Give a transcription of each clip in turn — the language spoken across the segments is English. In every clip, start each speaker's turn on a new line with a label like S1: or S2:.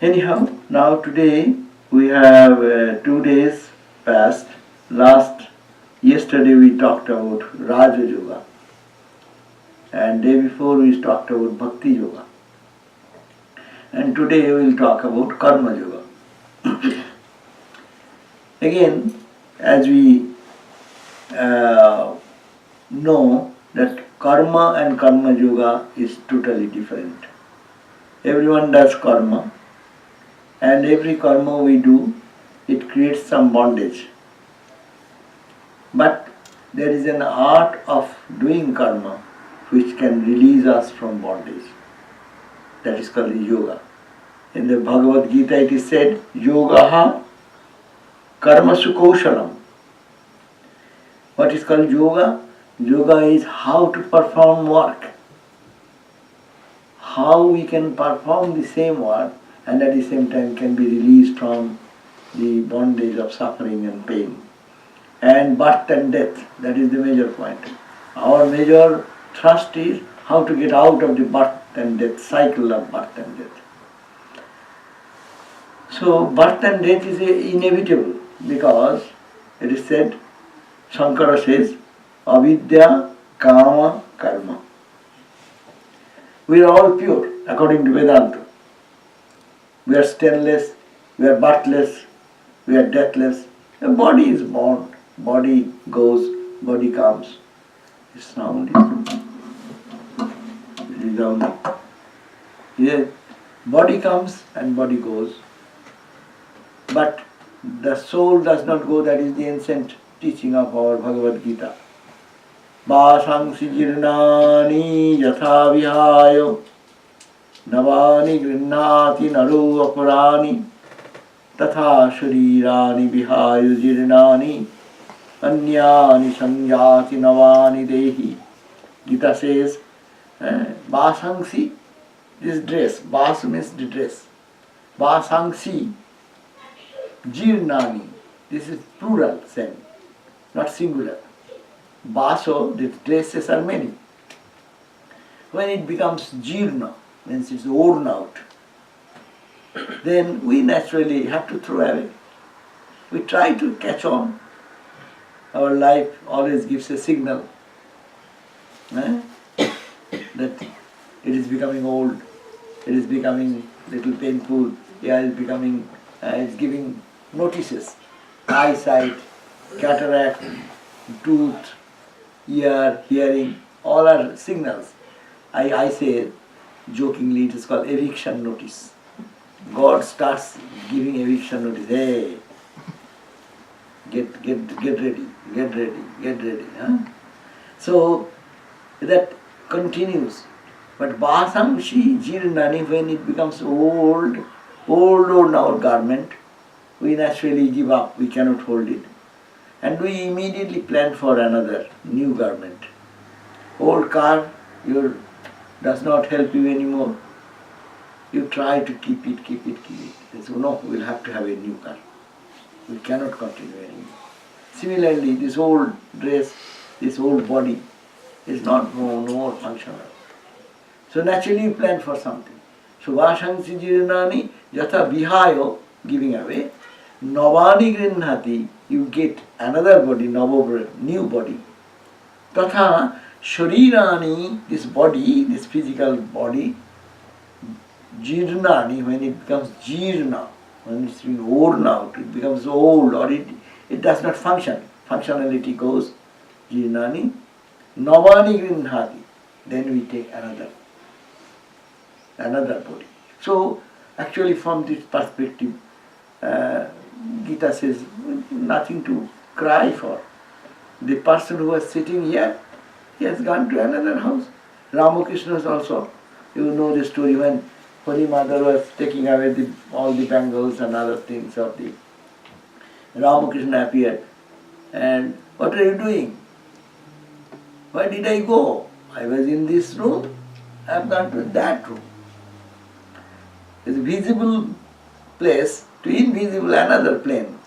S1: Anyhow, now today we have 2 days past. Yesterday we talked about Raja Yoga, and day before we talked about Bhakti Yoga, and today we will talk about Karma Yoga. Again, as we know that karma and karma yoga is totally different. Everyone does karma, and every karma we do, it creates some bondage. But there is an art of doing karma which can release us from bondage. That is called yoga. In the Bhagavad Gita it is said, Yogaha karmasu kaushalam. What is called yoga? Yoga is how to perform work. How we can perform the same work and at the same time can be released from the bondage of suffering and pain. And birth and death, that is the major point. Our major thrust is how to get out of the birth and death, cycle of birth and death. So birth and death is inevitable because it is said, Shankara says, avidya, kama, karma. We are all pure according to Vedanta. We are stainless, we are birthless, we are deathless. The body is born, body goes, body comes. This sound is resounding. Yes, body comes and body goes. But the soul does not go, that is the ancient teaching of our Bhagavad Gita. Vasangsi jirnani yatha vihayo navani grinnati naru apurani tatha sharirani vihayo jirnani anyani sanjati navani dehi. Gita says, Vasangsi, this dress, Vas means the dress. Vasangsi jirnani, this is plural same, not singular. Baso, the dresses are many. When it becomes jirna, means it's worn out, then we naturally have to throw away. We try to catch on. Our life always gives a signal that it is becoming old, it is becoming little painful, it's giving notices. Eyesight, cataract, tooth, ear, hearing, all are signals. I say jokingly it is called eviction notice. God starts giving eviction notice. Hey, get ready. Huh? So that continues. But Vasamshi Jirnani, when it becomes old on our garment, we naturally give up, we cannot hold it. And we immediately plan for another new garment. Old car does not help you anymore. You try to keep it. So no, we'll have to have a new car. We cannot continue anymore. Similarly, this old dress, this old body is no more functional. So naturally you plan for something. So Vasangsi jirnani yatha vihayo, giving away, navani grinnhati, you get another body, new body. Tatha sharirani, this body, this physical body, jirnani, when it becomes jirna, when it's being worn out, it becomes old or it does not function. Functionality goes, jirnani, navani grinnhati, then we take another body. So actually from this perspective, Gita says nothing to cry for. The person who was sitting here, he has gone to another house. Ramakrishna also, you know the story when Holy Mother was taking away all the bangles and other things of the Ramakrishna appeared. And what are you doing? Where did I go? I was in this room, I have gone to that room. It's a visible place to invisible another plane.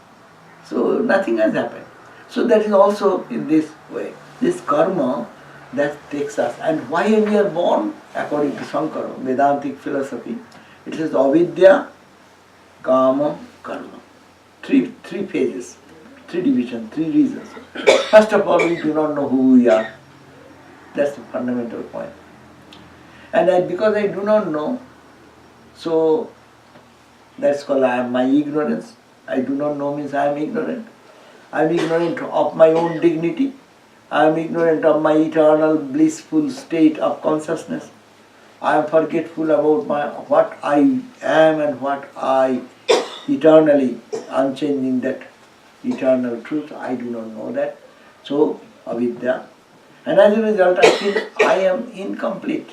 S1: So nothing has happened. So that is also in this way. This karma that takes us. And why we are born, according to Shankara, Vedantic philosophy, it says avidya, kama, karma. Three phases, three divisions, three reasons. First of all, we do not know who we are. That's the fundamental point. And because I do not know, so that's called my ignorance. I do not know means I am ignorant. I am ignorant of my own dignity. I am ignorant of my eternal blissful state of consciousness. I am forgetful about what I am and what I eternally unchanging, that eternal truth. I do not know that. So avidya. And as a result, I feel I am incomplete.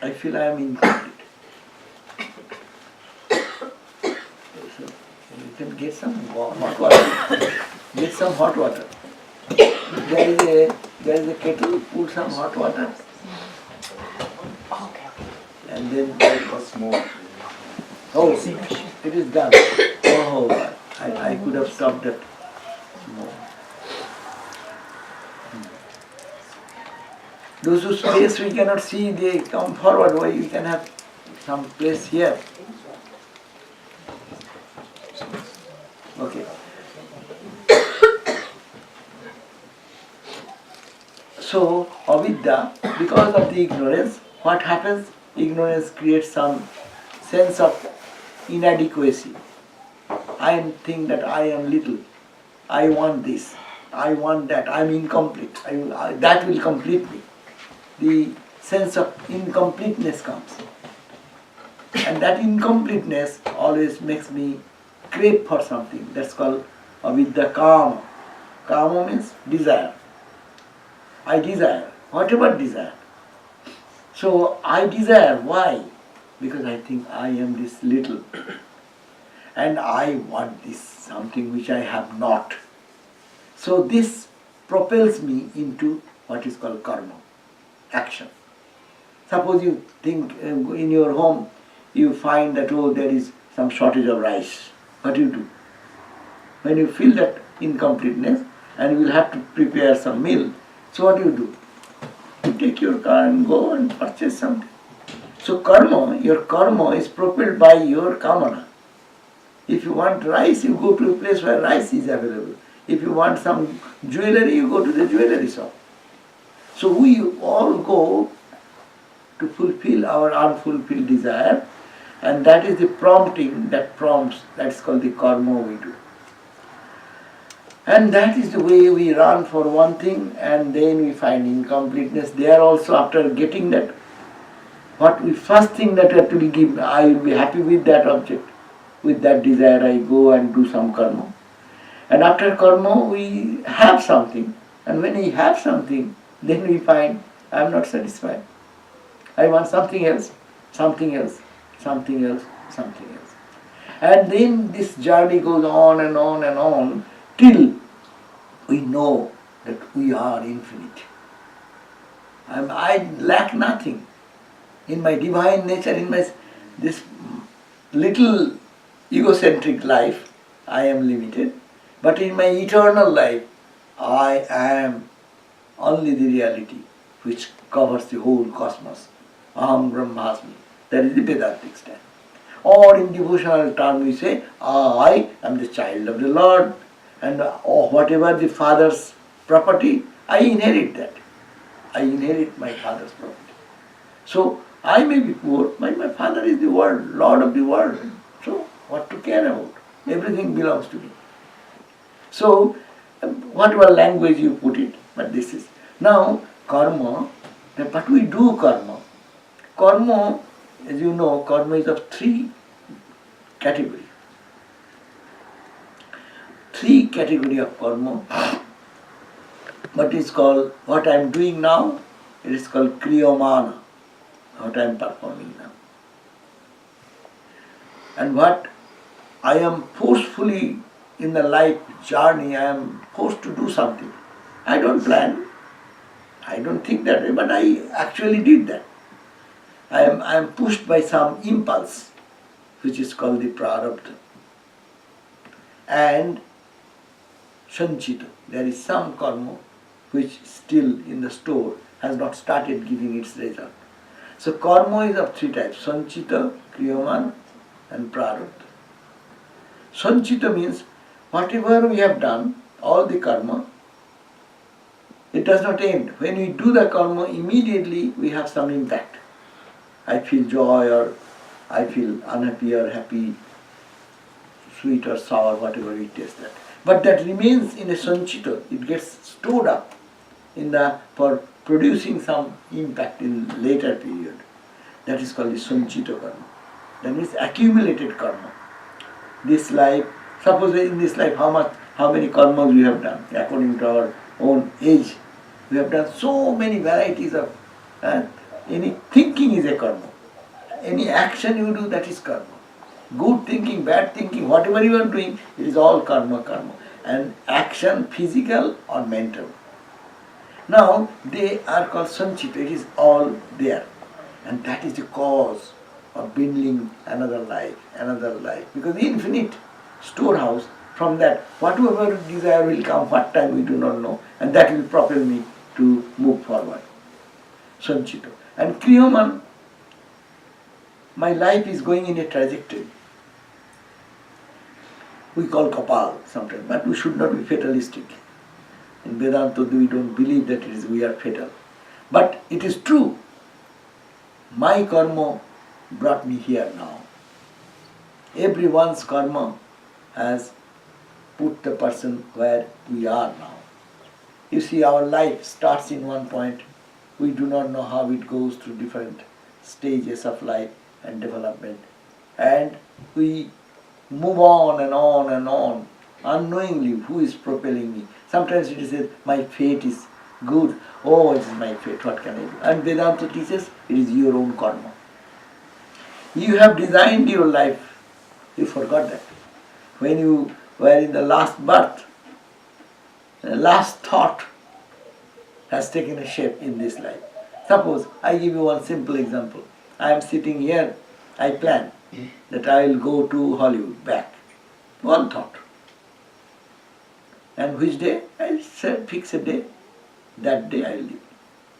S1: I feel I am incomplete. So you can get some hot water. Get some hot water. There is a kettle. Put some hot water. And then there was more. Oh, it is done. Oh, I could have stopped that. No. Those whose face we cannot see, they come forward. Why we can have some place here? Okay. So, avidya, because of the ignorance, what happens? Ignorance creates some sense of inadequacy. I think that I am little. I want this. I want that. I am incomplete. That will complete me. The sense of incompleteness comes. And that incompleteness always makes me crave for something. That's called avidya kama. Kama means desire. I desire, whatever desire. So I desire, why? Because I think I am this little. And I want this, something which I have not. So this propels me into what is called karma, action. Suppose you think in your home, you find that, oh, there is some shortage of rice. What do you do? When you feel that incompleteness and you will have to prepare some meal, so what do you do? You take your car and go and purchase something. So karma, your karma is propelled by your kamana. If you want rice, you go to a place where rice is available. If you want some jewelry, you go to the jewelry shop. So we all go to fulfill our unfulfilled desire, and that is the prompting that prompts, that's called the karma we do. And that is the way we run for one thing, and then we find incompleteness there also. After getting that, what we first think that will give, I will be happy with that object. With that desire I go and do some karma. And after karma we have something. And when we have something, then we find I am not satisfied. I want something else, something else, something else, something else. And then this journey goes on and on and on till we know that we are infinite. I lack nothing. In my divine nature, in my this little egocentric life, I am limited. But in my eternal life, I am only the reality which covers the whole cosmos. Aham Brahmasmi. That is the Vedantic stand. Or in devotional term we say, I am the child of the Lord, and whatever the father's property, I inherit that. I inherit my father's property. So I may be poor, but my father is the world, Lord of the world. So what to care about? Everything belongs to me. So whatever language you put it, but this is. Now karma, but we do karma. Karma, as you know, karma is of three categories. Three categories of karma. What is called, what I am doing now, it is called kriyamana, what I am performing now. And what I am forcefully in the life journey, I am forced to do something. I don't plan, I don't think that way, but I actually did that. I am pushed by some impulse, which is called the prarabdha. And sanchita, there is some karma which still in the store has not started giving its result. So karma is of three types: sanchita, kriyamana, and prarabdha. Sanchita means whatever we have done, all the karma, it does not end. When we do the karma, immediately we have some impact. I feel joy or I feel unhappy or happy, sweet or sour, whatever we taste that. But that remains in a sanchita. It gets stored up for producing some impact in later period. That is called the sanchita karma. That means accumulated karma. This life, suppose in this life how many karmas we have done according to our own age. We have done so many varieties of any thinking is a karma. Any action you do, that is karma. Good thinking, bad thinking, whatever you are doing, it is all karma. And action, physical or mental. Now, they are called sanchita, it is all there. And that is the cause of building another life. Because the infinite storehouse, from that, whatever desire will come, what time we do not know, and that will propel me to move forward. Sanchita. And kriyaman, my life is going in a trajectory. We call kapal sometimes, but we should not be fatalistic. In Vedanta, we don't believe that we are fatal. But it is true. My karma brought me here now. Everyone's karma has put the person where we are now. You see, our life starts in one point. We do not know how it goes through different stages of life and development. And we move on and on and on, unknowingly who is propelling me. Sometimes it is my fate is good. Oh, it is my fate, what can I do? And Vedanta teaches it is your own karma. You have designed your life. You forgot that. When you were in the last birth, the last thought has taken a shape in this life. Suppose, I give you one simple example. I am sitting here, I plan that I will go to Hollywood, back. One thought. And which day? I said, fix a day. That day I will leave.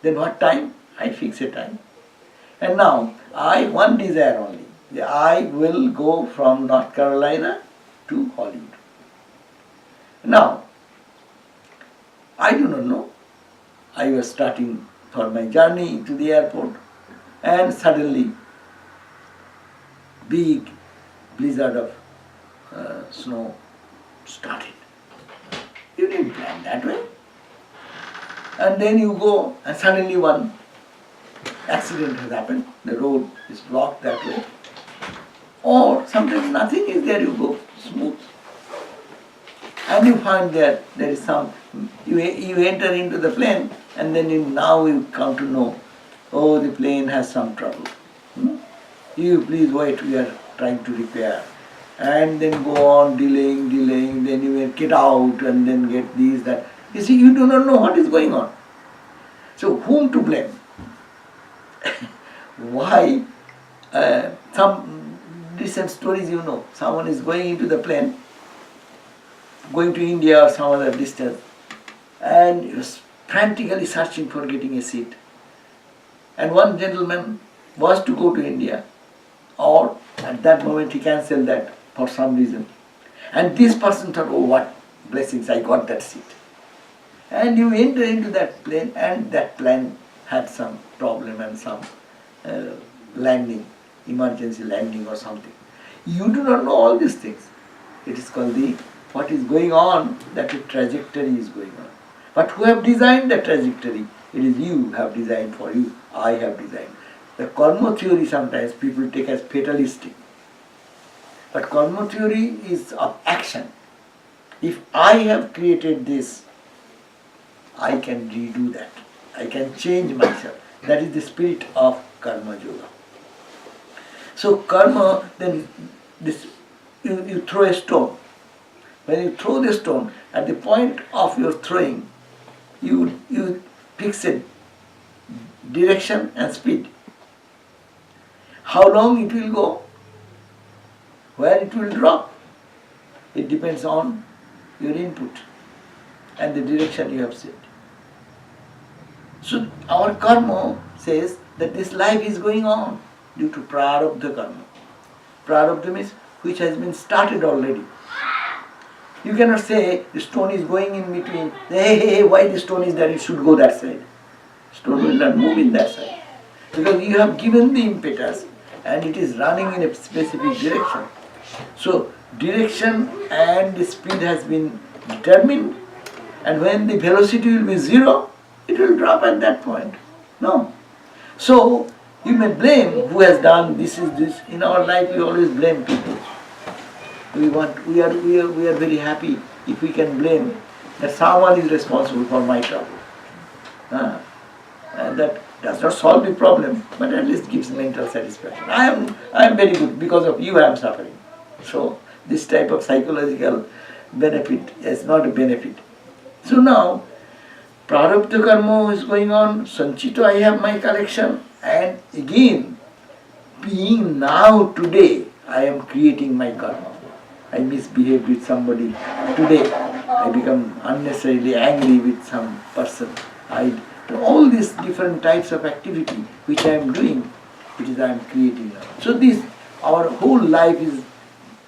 S1: Then what time? I fix a time. And now, one desire only. I will go from North Carolina to Hollywood. Now, I do not know. I was starting for my journey to the airport, and suddenly big blizzard of snow started. You didn't plan that way. And then you go and suddenly one accident has happened. The road is blocked that way. Or sometimes nothing is there, you go smooth. And you find there is some, you enter into the plane and then now you come to know, oh, the plane has some trouble. You please wait, we are trying to repair. And then go on delaying, then you will get out and then get this, that. You see, you do not know what is going on. So whom to blame? Why? Some recent stories you know, someone is going into the plane, going to India or some other distance, and he was frantically searching for getting a seat. And one gentleman was to go to India, or at that moment he cancelled that for some reason. And this person thought, oh, what blessings, I got that seat. And you enter into that plane, and that plane had some problem and some landing, emergency landing or something. You do not know all these things. It is called what is going on, that a trajectory is going on. But who have designed the trajectory? It is you who have designed for you. I have designed. The karma theory sometimes people take as fatalistic. But karma theory is of action. If I have created this, I can redo that. I can change myself. That is the spirit of karma yoga. So karma, then you throw a stone. When you throw the stone, at the point of your throwing, you fix a direction and speed. How long it will go, where it will drop, it depends on your input and the direction you have set. So our karma says that this life is going on due to prarabdha karma. Prarabdha means which has been started already. You cannot say the stone is going in between. Hey, why the stone is there? It should go that side. Stone will not move in that side. Because you have given the impetus and it is running in a specific direction. So direction and the speed has been determined, and when the velocity will be zero, it will drop at that point. No. So you may blame who has done this is this. In our life we always blame people. We are very happy if we can blame that someone is responsible for my trouble. And that does not solve the problem, but at least gives mental satisfaction. I am very good, because of you I am suffering. So this type of psychological benefit is not a benefit. So now prarabdha karma is going on, sanchito I have my collection, and again being now today I am creating my karma. I misbehaved with somebody today, I become unnecessarily angry with some person. All these different types of activity which I am doing, which is I am creating now. So this, our whole life is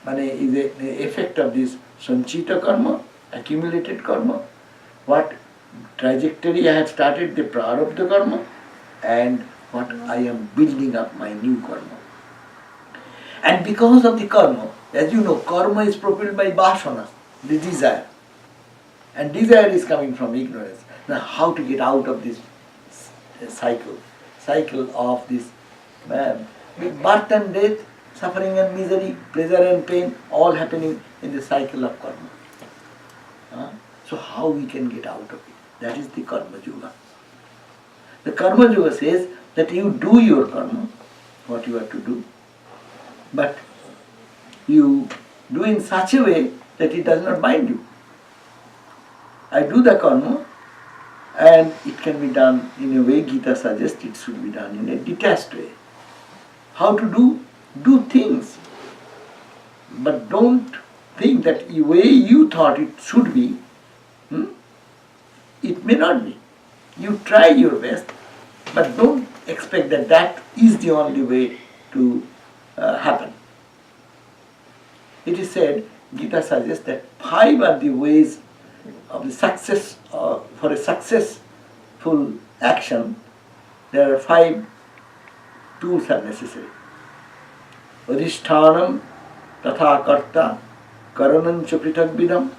S1: an effect of this sanchita karma, accumulated karma, what trajectory I have started, the prarabdha karma, and what I am building up my new karma. And because of the karma, as you know, karma is propelled by vasana, the desire. And desire is coming from ignorance. Now how to get out of this cycle of this birth and death, suffering and misery, pleasure and pain, all happening in the cycle of karma. So how we can get out of it? That is the karma yoga. The karma yoga says that you do your karma, what you have to do, but you do in such a way that it does not bind you. I do the karma, and it can be done in a way Gita suggests it should be done in a detached way. How to do? Do things, but don't think that the way you thought it should be, it may not be. You try your best, but don't expect that that is the only way to happen. It is said, Gita suggests that 5 are the ways of the success, for a successful action. There are 5 tools are necessary. Adhishthanam tatha karta karanam cha prithak vidam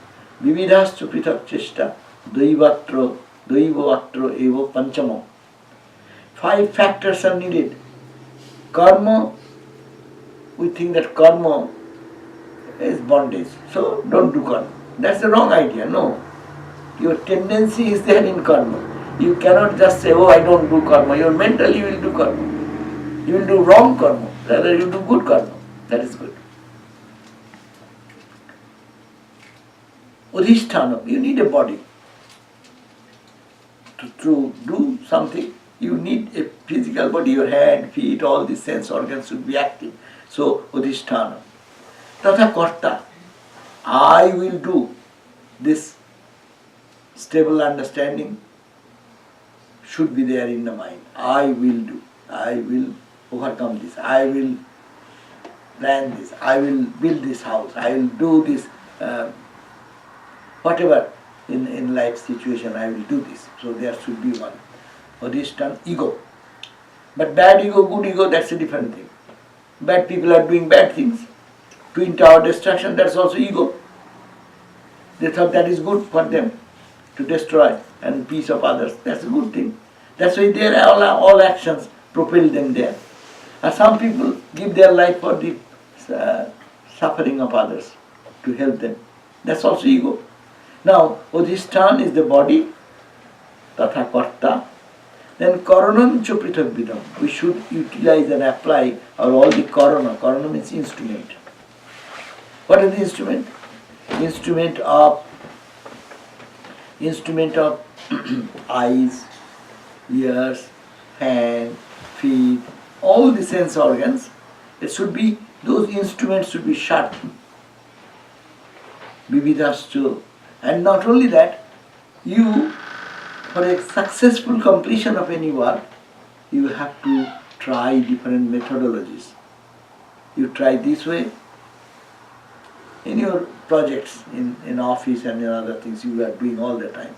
S1: vividhas cha prithak cheshta daivatro evo panchamo. 5 factors are needed. Karma, we think that karma is bondage, so don't do karma. That's the wrong idea. No. Your tendency is there in karma. You cannot just say, oh, I don't do karma. Your mentally will do karma. You will do wrong karma. Rather, you do good karma. That is good. Adhishthanam, you need a body. To do something, you need a physical body. Your hand, feet, all the sense organs should be active. So, adhishthanam. Tatha karta, I will do. This stable understanding should be there in the mind. I will do. I will overcome this. I will plan this. I will build this house. I will do this. Whatever in life situation, I will do this. So there should be one. Adhisthana, ego. But bad ego, good ego, that's a different thing. Bad people are doing bad things. To our destruction, that's also ego. They thought that is good for them to destroy and peace of others. That's a good thing. That's why their all actions propel them there. And some people give their life for the suffering of others to help them. That's also ego. Now, Adhisthana is the body, tatha karta. Then karanam cha prithak vidam. We should utilize and apply all the karana. Karana means instrument. What is the instrument? Instrument of eyes, ears, hand, feet, all the sense organs. It should be, those instruments should be sharp. Vividhastu. And not only that, you, for a successful completion of any work, you have to try different methodologies. You try this way. In your projects in office and in other things you are doing all the time.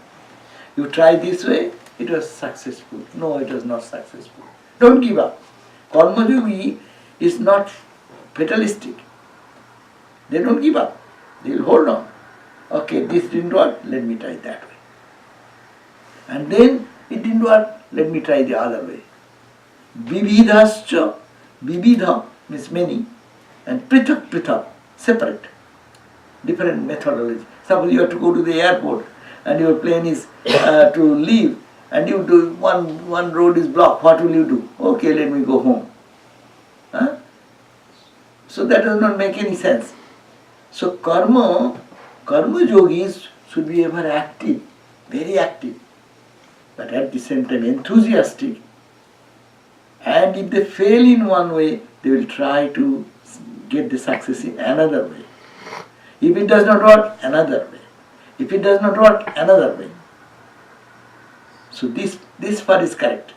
S1: You try this way, it was successful. No, it was not successful. Don't give up. Karma yogi is not fatalistic. They don't give up. They will hold on. Okay, this didn't work, let me try that way. And then it didn't work, let me try the other way. Vividhascha, vividha means many, and prithak prithak, separate. Different methodology. Suppose you have to go to the airport and your plane is to leave and you do one road is blocked. What will you do? Okay, let me go home. Huh? So that does not make any sense. So karma yogis should be ever active, very active, but at the same time enthusiastic. And if they fail in one way, they will try to get the success in another way. If it does not work, another way. If it does not work, another way. So this part is correct.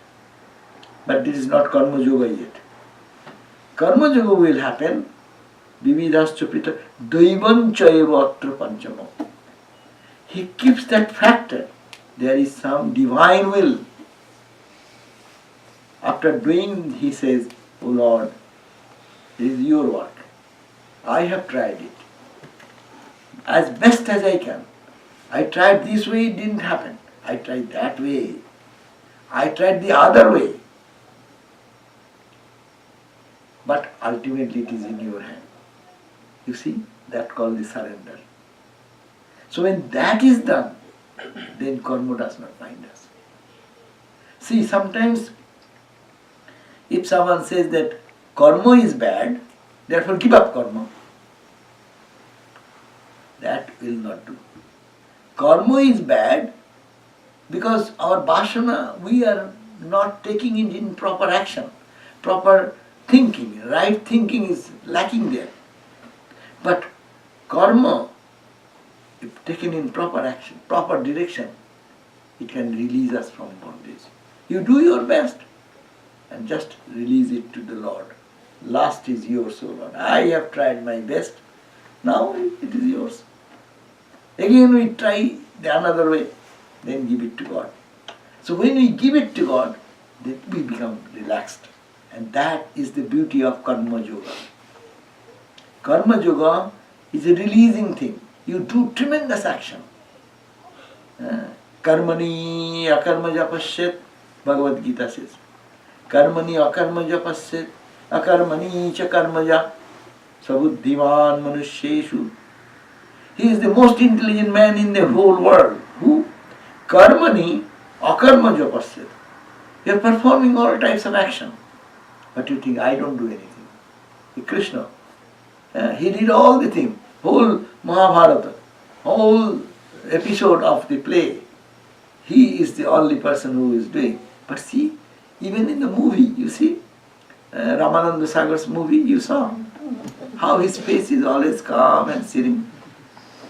S1: But this is not karma yoga yet. Karma yoga will happen. Vividhascha prithak daivan chaiva atra panchamo. He keeps that factor. There is some divine will. After doing, he says, "O Lord, this is your work. I have tried it as best as I can. I tried this way, it didn't happen. I tried that way. I tried the other way. But ultimately it is in your hand." You see, that called the surrender. So when that is done, then karma does not bind us. See, sometimes if someone says that karma is bad, therefore give up karma, that will not do. Karma is bad because our vasana, we are not taking it in proper action, proper thinking. Right thinking is lacking there. But karma, if taken in proper action, proper direction, it can release us from bondage. You do your best and just release it to the Lord. Last is yours, O Lord. I have tried my best. Now it is yours. Again we try the another way, then give it to God. So when we give it to God, then we become relaxed. And that is the beauty of karma yoga. Karma yoga is a releasing thing. You do tremendous action. Karmani akarma japashyat, Bhagavad Gita says. Karmani akarma japashyat, akarmani cha karmaja, sabuddhiman manusheshu. He is the most intelligent man in the whole world. Who? Karmani akarma japashyat. You are performing all types of action. But you think, I don't do anything. Krishna, he did all the things. Whole Mahabharata, whole episode of the play. He is the only person who is doing. But see, even in the movie, you see, Ramananda Sagar's movie, you saw how his face is always calm and serene.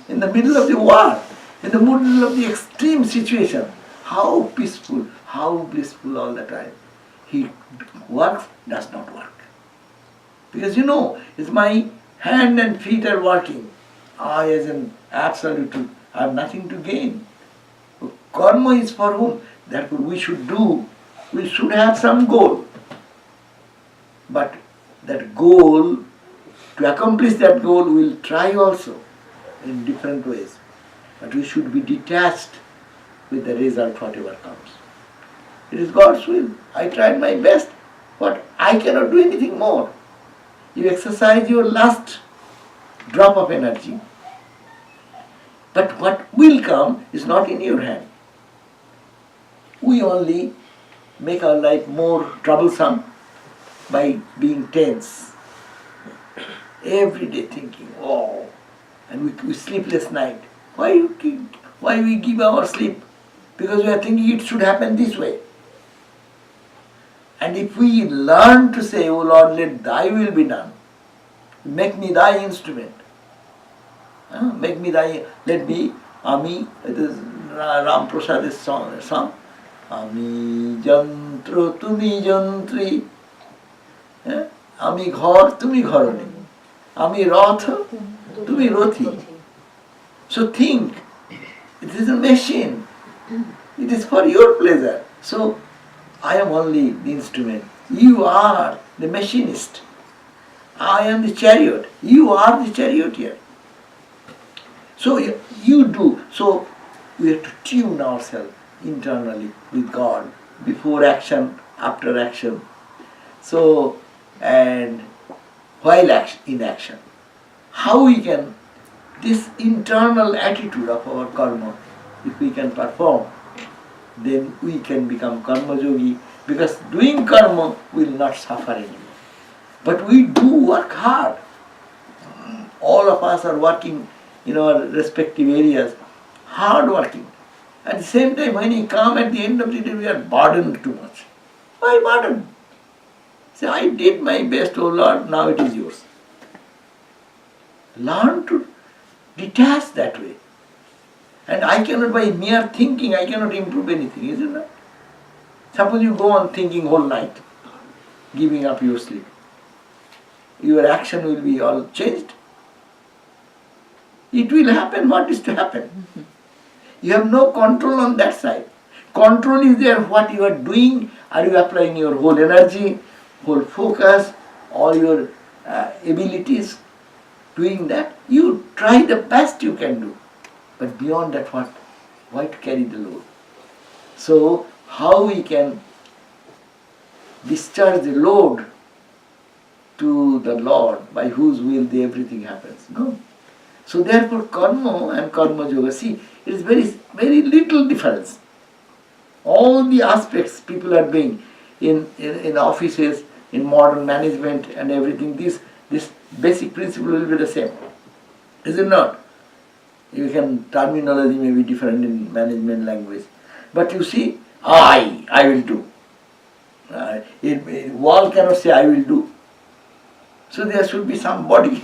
S1: In the middle of the war, in the middle of the extreme situation, how peaceful, how blissful all the time. He works, does not work. Because it's my hand and feet are working. I as an absolute truth, I have nothing to gain. Karma is for whom? Therefore we should have some goal. But that goal, to accomplish that goal, we will try also in different ways. But we should be detached with the result, whatever comes. It is God's will. I tried my best, but I cannot do anything more. You exercise your last drop of energy. But what will come is not in your hand. We only make our life more troublesome by being tense. Every day thinking, oh, and we sleepless night. Why we give our sleep? Because we are thinking it should happen this way. And if we learn to say, "O Lord, let thy will be done. Make me thy instrument. Make me thy, let me, Ami," it is Ram Prasad's song. Ami jantro, tumi jantri. Ami ghar, tumi gharani. Ami rath, tumi rothi. So think, it is a machine. It is for your pleasure. So I am only the instrument. You are the machinist. I am the chariot. You are the charioteer. So you do. So we have to tune ourselves internally with God before action, after action. So, and while in action. How we can, this internal attitude of our karma, if we can perform, then we can become karma yogi, because doing karma will not suffer anymore. But we do work hard. All of us are working in our respective areas, hard working. At the same time, when we come at the end of the day, we are burdened too much. Why burden? Say, I did my best, oh Lord, now it is yours. Learn to detach that way. And I cannot, by mere thinking, I cannot improve anything, isn't it? Suppose you go on thinking whole night, giving up your sleep. Your action will be all changed. It will happen what is to happen. You have no control on that side. Control is there, what you are doing. Are you applying your whole energy, whole focus, all your abilities, doing that? You try the best you can do. But beyond that, what? Why to carry the load? So, how we can discharge the load to the Lord, by whose will everything happens? No. So therefore, karma and karma yoga, see, it is very little difference. All the aspects people are doing in offices, in modern management and everything, this basic principle will be the same. Is it not? You can, terminology may be different in management language. But you see, I will do. Wall cannot say I will do. So there should be somebody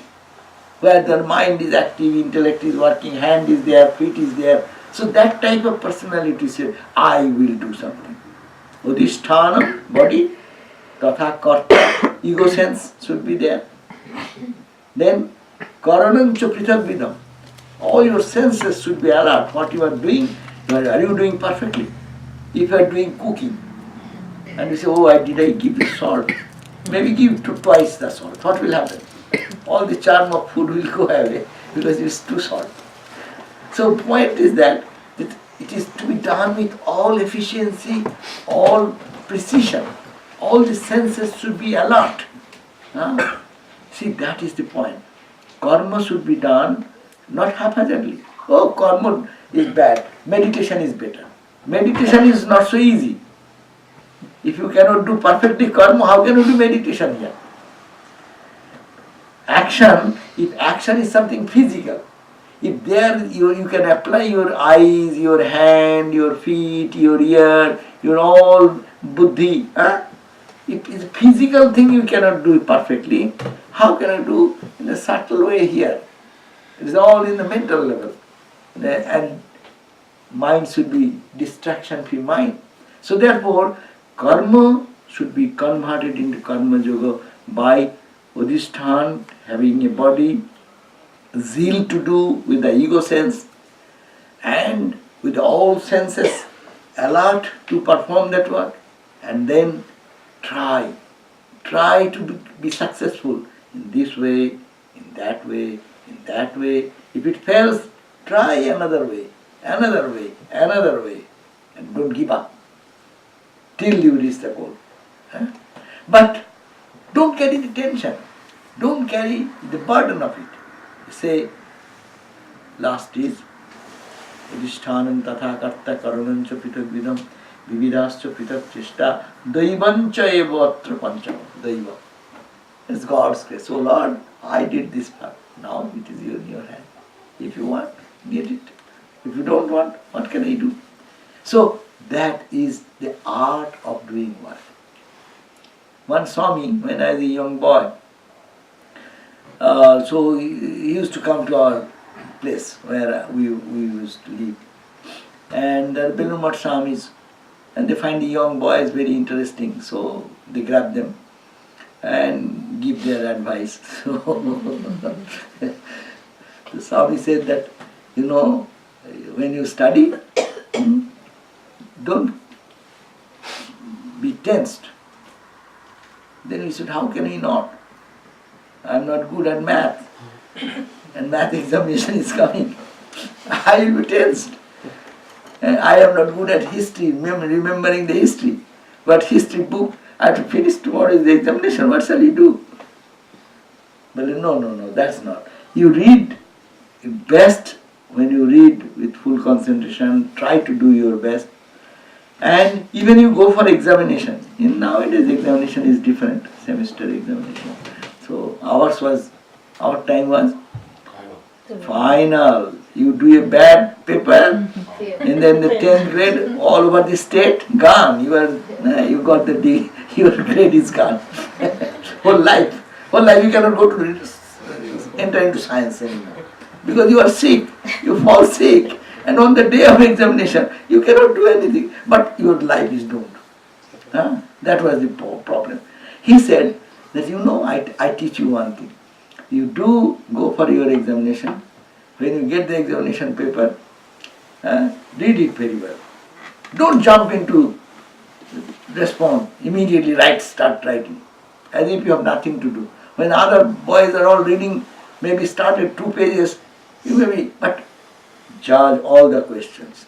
S1: where their mind is active, intellect is working, hand is there, feet is there. So that type of personality says, I will do something. Udhisthana, body, tatha karta, ego sense should be there. Then, karanancha prithak vidam. All your senses should be alert. What you are doing, are you doing perfectly? If you are doing cooking, and you say, oh, did I give you salt? Maybe give twice the salt. What will happen? All the charm of food will go away because it is too salt. So point is that it is to be done with all efficiency, all precision. All the senses should be alert. See, that is the point. Karma should be done not haphazardly. Oh, karma is bad. Meditation is better. Meditation is not so easy. If you cannot do perfectly karma, how can you do meditation here? Action, if action is something physical, if there you can apply your eyes, your hand, your feet, your ear, your all buddhi. If it's a physical thing you cannot do it perfectly, how can I do in a subtle way here? It is all in the mental level. And mind should be distraction-free mind. So therefore, karma should be converted into karma yoga by udhisthana, having a body, zeal to do with the ego sense, and with all senses alert to perform that work, and then try to be successful in this way, in that way, in that way. If it fails, try another way, and don't give up till you reach the goal. But don't carry the tension, don't carry the burden of it. Say, last is Udhisthānam tatha karta karunancha pitak vidam vividascha pitak chishta daivancha eva atra pancham. Daiva. It's God's grace. So Lord, I did this part. Now it is in your hand. If you want, get it. If you don't want, what can I do? So that is the art of doing work. One Swami, when I was a young boy, so he used to come to our place where we used to live. And there are Belumat Swamis, and they find the young boys very interesting, so they grab them and give their advice. So the Swami said that You know, when you study, don't be tensed. Then we said, how can we not? I'm not good at math. And math examination is coming. I will be tensed. And I am not good at history, remembering the history. But history book, I have to finish tomorrow is the examination. What shall you do? But no, that's not. You read best when you read with full concentration, try to do your best. And even you go for examination. In nowadays examination is different, semester examination. So our time was final. You do a bad paper, and then the 10th grade, all over the state, gone. You got the D, your grade is gone. Whole life you cannot go to enter into science anymore. Because you are sick, you fall sick, and on the day of examination, you cannot do anything, but your life is doomed. That was the problem. He said that, I teach you one thing. You do go for your examination. When you get the examination paper, read it very well. Don't jump into respond, immediately start writing, as if you have nothing to do. When other boys are all reading, maybe started 2 pages, but judge all the questions.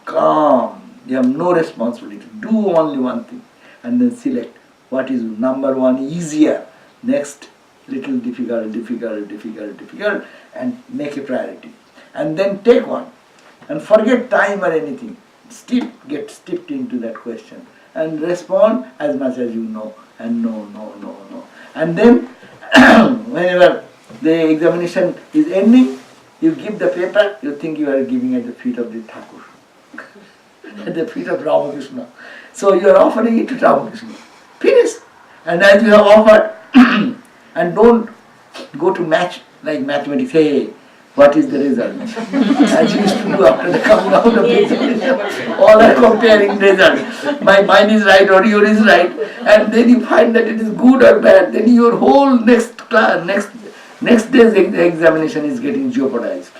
S1: Calm, you have no responsibility. Do only one thing, and then select what is number 1 easier, next little difficult, and make a priority. And then take one, and forget time or anything. Get steeped into that question, and respond as much as you know, and no. And then, whenever the examination is ending, you give the paper, you think you are giving at the feet of the Thakur, at the feet of Ramakrishna. So you are offering it to Ramakrishna. Finish. And as you have offered, and don't go to match like mathematics, hey, what is the result? As you used to do after the coming out of the examination. All are comparing results. My mind is right or yours is right. And then you find that it is good or bad. Then your whole next day's examination is getting jeopardized.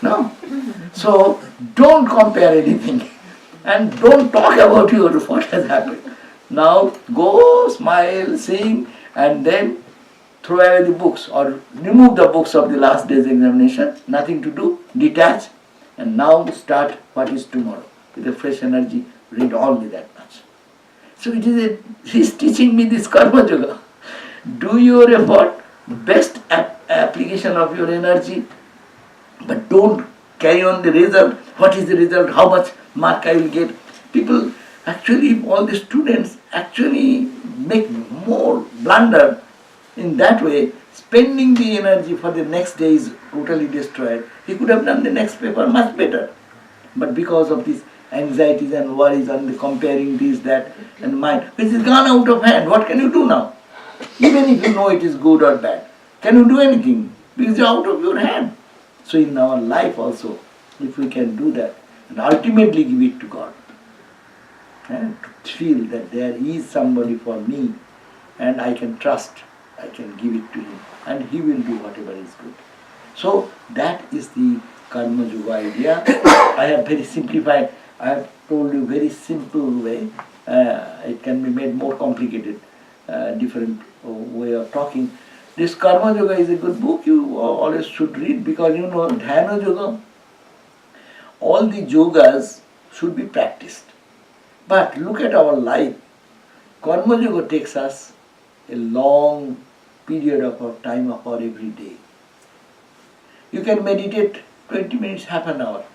S1: No? So don't compare anything. And don't talk about what has happened. Now go, smile, sing, and then throw away the books or remove the books of the last day's examination. Nothing to do, detach, and now start what is tomorrow. With a fresh energy, read only that much. So he's teaching me this karma yoga. Do your effort, best application of your energy, but don't carry on the result. What is the result? How much mark I will get? People actually, all the students actually make more blunder in that way. Spending the energy for the next day is totally destroyed. He could have done the next paper much better. But because of these anxieties and worries and the comparing this, that, and mind, which is gone out of hand, what can you do now? Even if you know it is good or bad, can you do anything? Because it's out of your hand. So in our life also, if we can do that, and ultimately give it to God, and to feel that there is somebody for me, and I can trust, I can give it to him, and he will do whatever is good. So that is the karma yoga idea. I have very simplified, I have told you very simple way. It can be made more complicated, different way of talking. This karma yoga is a good book, you always should read, because dhyana yoga, all the yogas should be practiced. But look at our life. Karma yoga takes us a long period of our time of our every day. You can meditate 20 minutes, half an hour.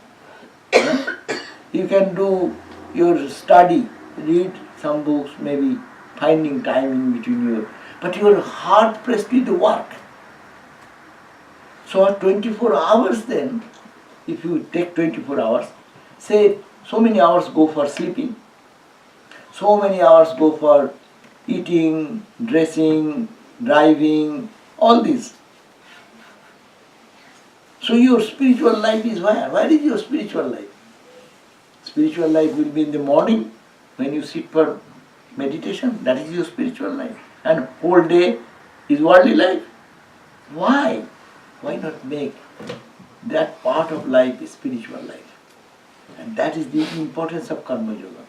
S1: You can do your study, read some books, maybe finding time in between your, but you are hard pressed with the work. So 24 hours then, if you take 24 hours, say so many hours go for sleeping, so many hours go for eating, dressing, driving, all this. So your spiritual life is where? Where is your spiritual life? Spiritual life will be in the morning when you sit for meditation. That is your spiritual life. And whole day is worldly life. Why? Why not make that part of life is spiritual life. And that is the importance of Karma Yoga.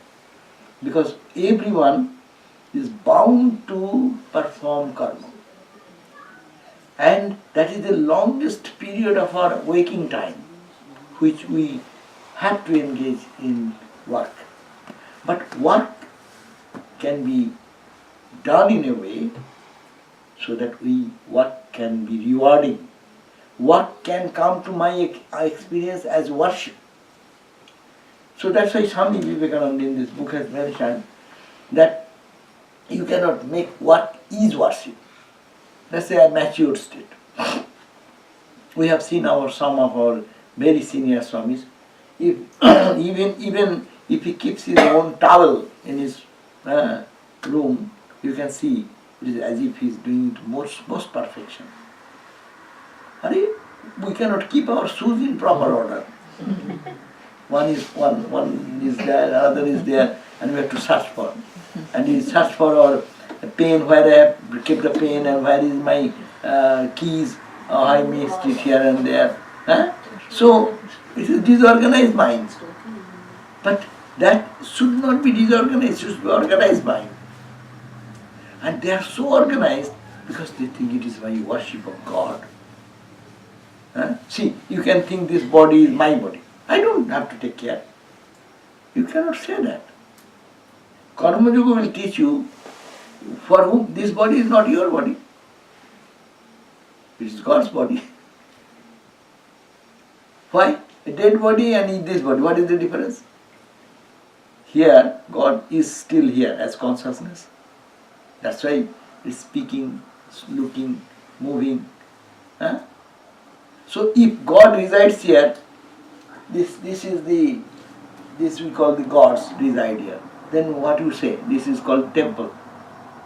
S1: Because everyone is bound to perform karma. And that is the longest period of our waking time, which we have to engage in work. But work can be done in a way so that work can be rewarding. Work can come to my experience as worship. So that's why Swami Vivekananda in this book has mentioned that you cannot make work is worship. Let's say a matured state. We have seen some of our very senior Swamis. If even if he keeps his own towel in his room, you can see it is as if he is doing it most perfection. We cannot keep our shoes in proper order. One is there, another is there, and we have to search for. And we search for our pen, where I have kept the pen, and where is my keys. Oh, I missed it here and there. So it is disorganized mind. But that should not be disorganized, it should be organized mind. And they are so organized because they think it is my worship of God. See, you can think this body is my body. I don't have to take care. You cannot say that. Karma Yoga will teach you for whom this body is not your body. It is God's body. Why? A dead body and this body. What is the difference? Here, God is still here as consciousness. That's why it's speaking, looking, moving. So if God resides here, this we call the gods reside here. Then what you say? This is called temple.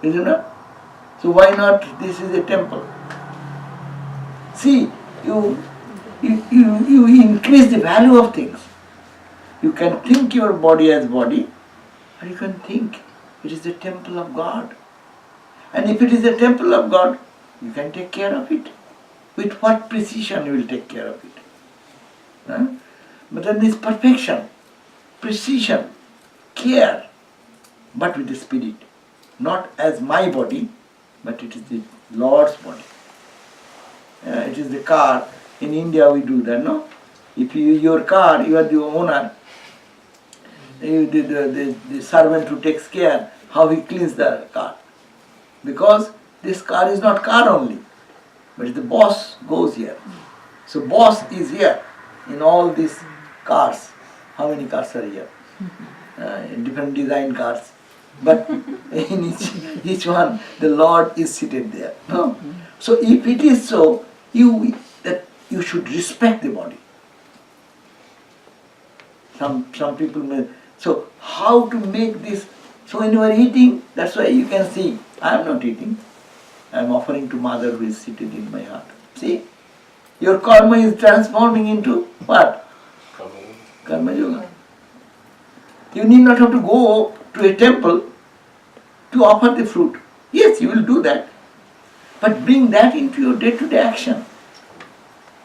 S1: Is it not? So why not this is a temple? See, you increase the value of things. You can think your body as body, or you can think it is the temple of God. And if it is the temple of God, you can take care of it. With what precision you will take care of it. But then this perfection, precision, care, but with the spirit. Not as my body, but it is the Lord's body. It is the car. In India we do that, no? If your car, you are the owner, the servant who takes care, how he cleans the car. Because this car is not car only, but the boss goes here. So boss is here in all these cars. How many cars are here? Different design cars. But in each one, the Lord is seated there. No? So if it is so, you should respect the body. Some people may. So how to make this? So when you are eating, that's why you can see, I am not eating. I am offering to Mother who is seated in my heart. See? Your karma is transforming into what? Karma Yoga. You need not have to go to a temple to offer the fruit. Yes, you will do that. But bring that into your day-to-day action.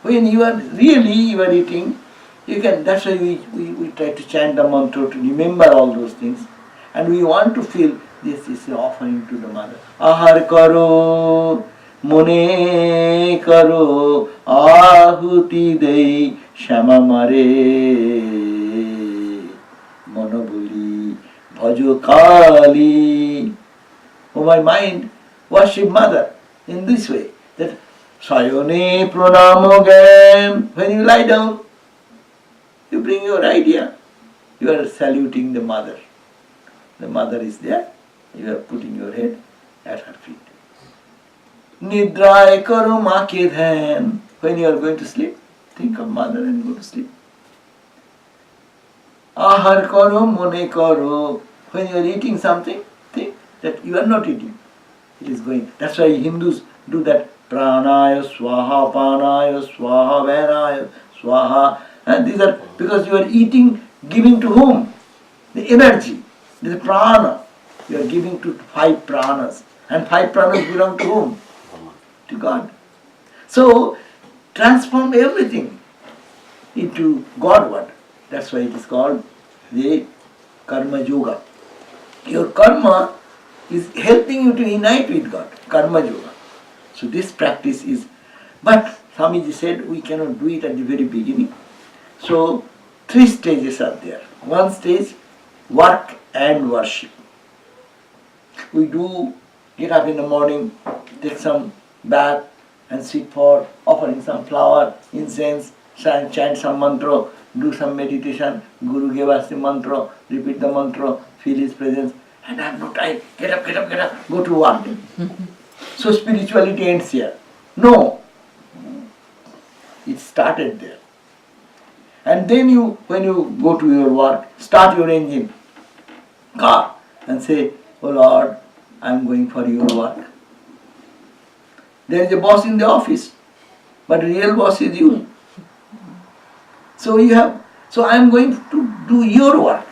S1: When you are eating, you can. That's why we try to chant the mantra to remember all those things. And we want to feel this is an offering to the Mother. Ahar karo, mone karo, ahuti dei, shama mare, monobuli, bhajo kali. Oh my mind, worship Mother in this way. That sayone pranamogam. When you lie down, you bring your idea. You are saluting the Mother. The Mother is there. You are putting your head at her feet. Nidray karo maa ke dhyan. When you are going to sleep, think of Mother and go to sleep. Ahar karo mone karo. When you are eating something, think that you are not eating. It is going. That's why Hindus do that. Pranaya swaha, panaya swaha, venaya swaha. And these are because you are eating, giving to whom? The energy, the prana. You are giving to 5 pranas. And 5 pranas belong to whom? To God. So, transform everything. into Godward. That's why it is called the Karma Yoga. Your karma is helping you to unite with God, Karma Yoga. So this practice is, but Swamiji said we cannot do it at the very beginning. So 3 stages are there. One stage, work and worship. We do get up in the morning, take some bath and sit for offering some flower, incense, chant some mantra, do some meditation. Guru gave us the mantra, repeat the mantra, feel his presence, and I have no time. Get up, go to work. So spirituality ends here. No. It started there. And then when you go to your work, start your engine, car, and say, "Oh Lord, I am going for your work." There is a boss in the office, but real boss is you. So I am going to do your work.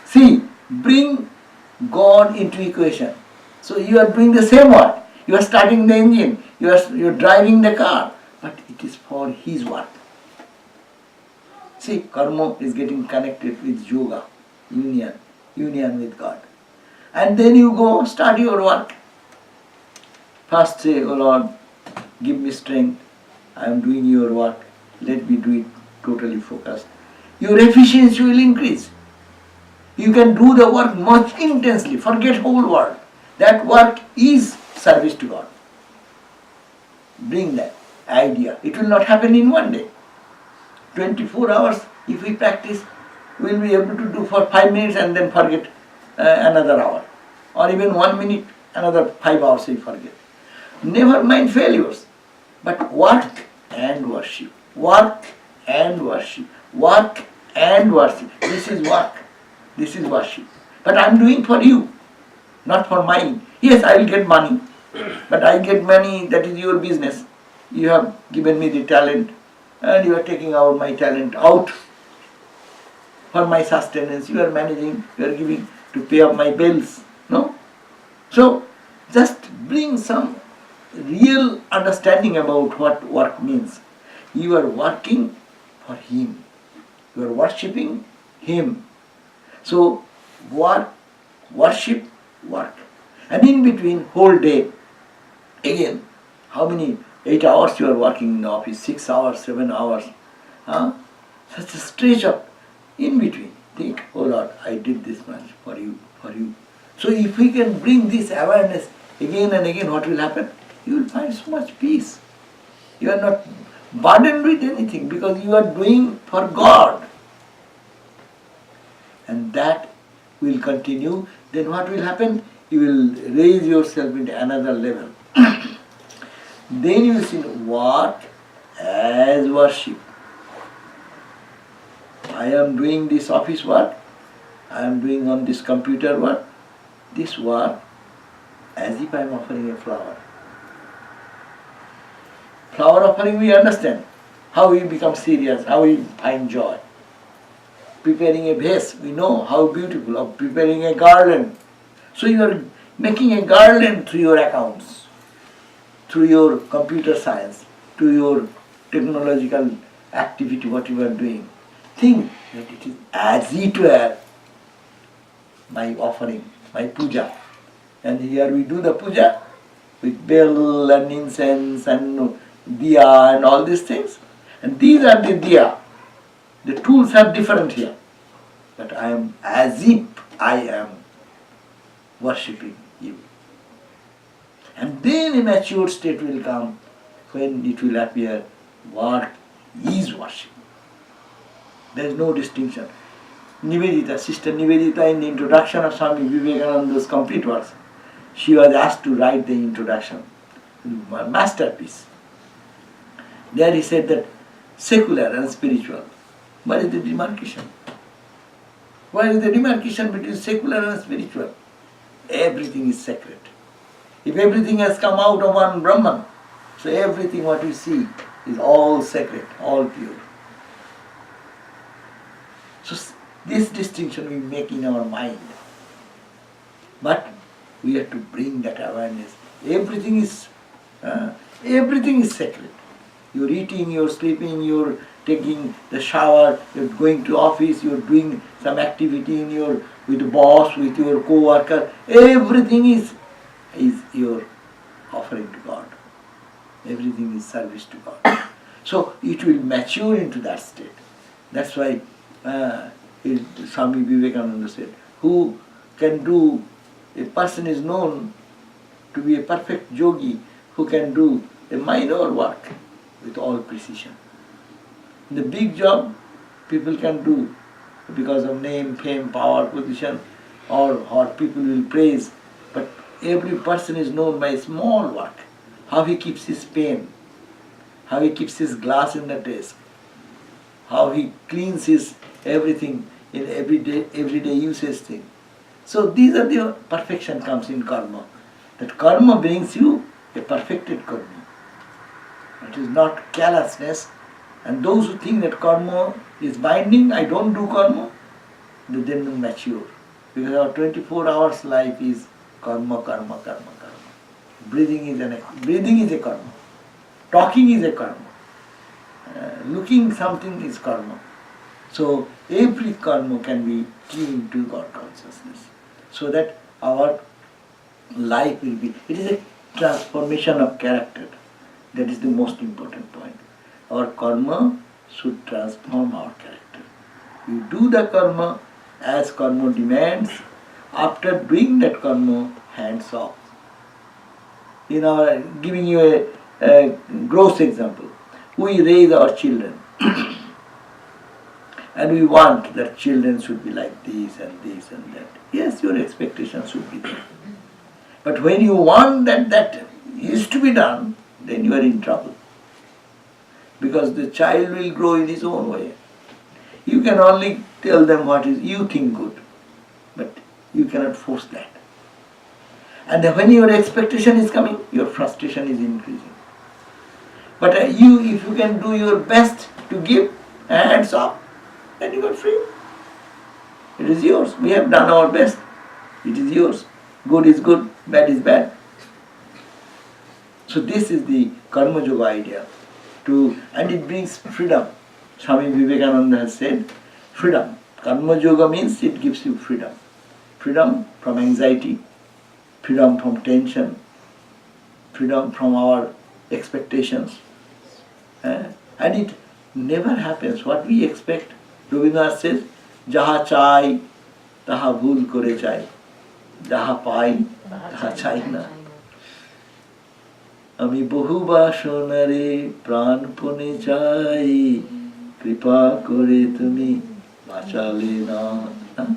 S1: See, bring God into equation. So you are doing the same work. You are starting the engine. You are driving the car, but it is for His work. See, karma is getting connected with yoga, union with God. And then you go start your work. First say, "Oh Lord, give me strength. I am doing your work. Let me do it totally focused." Your efficiency will increase. You can do the work much intensely. Forget whole world. That work is service to God. Bring that idea. It will not happen in one day. 24 hours, if we practice, we will be able to do for 5 minutes and then forget another hour. Or even 1 minute, another 5 hours we forget. Never mind failures, but work and worship. Work and worship. Work and worship. This is work. This is worship. But I am doing for you, not for mine. Yes, I will get money, but I get money, that is your business. You have given me the talent, and you are taking out my talent out for my sustenance. You are managing, you are giving to pay up my bills. No? So, just bring some real understanding about what work means. You are working for Him. You are worshipping Him. So, worship, work. And in between, whole day, again, how many 8 hours you are working in the office, 6 hours, 7 hours. Such a stretch of in between. Think, "Oh Lord, I did this much for you, for you." So if we can bring this awareness again and again, what will happen? You will find so much peace. You are not burdened with anything because you are doing for God. And that will continue. Then what will happen? You will raise yourself into another level. Then you will see work as worship. I am doing this office work. I am doing on this computer work. This work as if I am offering a flower. Flower offering we understand. How we become serious, how we find joy. Preparing a vase, we know how beautiful. Of preparing a garland. So you are making a garland through your accounts, through your computer science, to your technological activity, what you are doing. Think that it is as it were my offering, my puja. And here we do the puja with bell and incense and diya and all these things. And these are the diya. The tools are different here. But I am as if I am worshipping you. And then a mature state will come when it will appear what is worship. There is no distinction. Nivedita, Sister Nivedita, in the introduction of Swami Vivekananda's complete works, she was asked to write the introduction, a masterpiece. There he said that secular and spiritual. What is the demarcation? What is the demarcation between secular and spiritual? Everything is sacred. If everything has come out of one Brahman, so everything what we see is all sacred, all pure. So this distinction we make in our mind. But we have to bring that awareness. Everything is sacred. Your eating, your sleeping, your taking the shower, you're going to office, you're doing some activity in your with the boss, with your co-worker, everything is your offering to God. Everything is service to God. So it will mature into that state. That's why Swami Vivekananda said, who can do, a person is known to be a perfect yogi who can do a minor work with all precision. The big job people can do because of name, fame, power, position, or people will praise, but every person is known by small work. How he keeps his pen, how he keeps his glass in the desk, how he cleans his everything in everyday usage thing. So these are the perfection comes in karma. That karma brings you a perfected karma. It is not carelessness. And those who think that karma is binding, I don't do karma, they don't mature. Because our 24 hours life is karma, karma, karma, karma. Breathing is a karma. Talking is a karma. Looking something is karma. So every karma can be tuned to God consciousness. So that our life will be, it is a transformation of character. That is the most important point. Our karma should transform our character. You do the karma as karma demands. After doing that karma, hands off. Giving you a gross example, we raise our children and we want that children should be like this and this and that. Yes, your expectations should be there. But when you want that is to be done, then you are in trouble. Because the child will grow in his own way. You can only tell them what is you think good, but you cannot force that. And when your expectation is coming, your frustration is increasing. But if you can do your best to give hands off, then you are free. It is yours. We have done our best. It is yours. Good is good, bad is bad. So this is the Karma Yoga idea. And it brings freedom. Swami Vivekananda has said, freedom. Karma Yoga means it gives you freedom. Freedom from anxiety, freedom from tension, freedom from our expectations. And it never happens. What we expect, Rabindranath says, Jaha chai, taha bhul kore chai. Jaha pai, taha chai na. আমি বহু বাসনারে প্রাণপণে চাই কৃপা করে তুমি বাঁচালে না.
S2: Can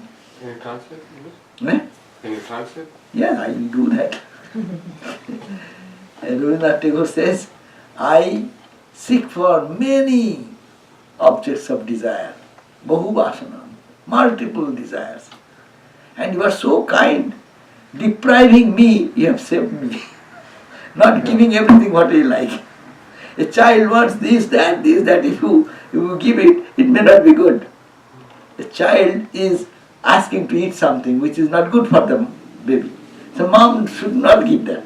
S2: you translate English? Can you translate?
S1: Yeah, I will do that. Rabindranath Tagore says, I seek for many objects of desire, bahu vasana, multiple desires. And you are so kind, depriving me, you have saved me. Not giving everything what you like. A child wants this, that. If you give it, it may not be good. A child is asking to eat something which is not good for the baby. So mom should not give that.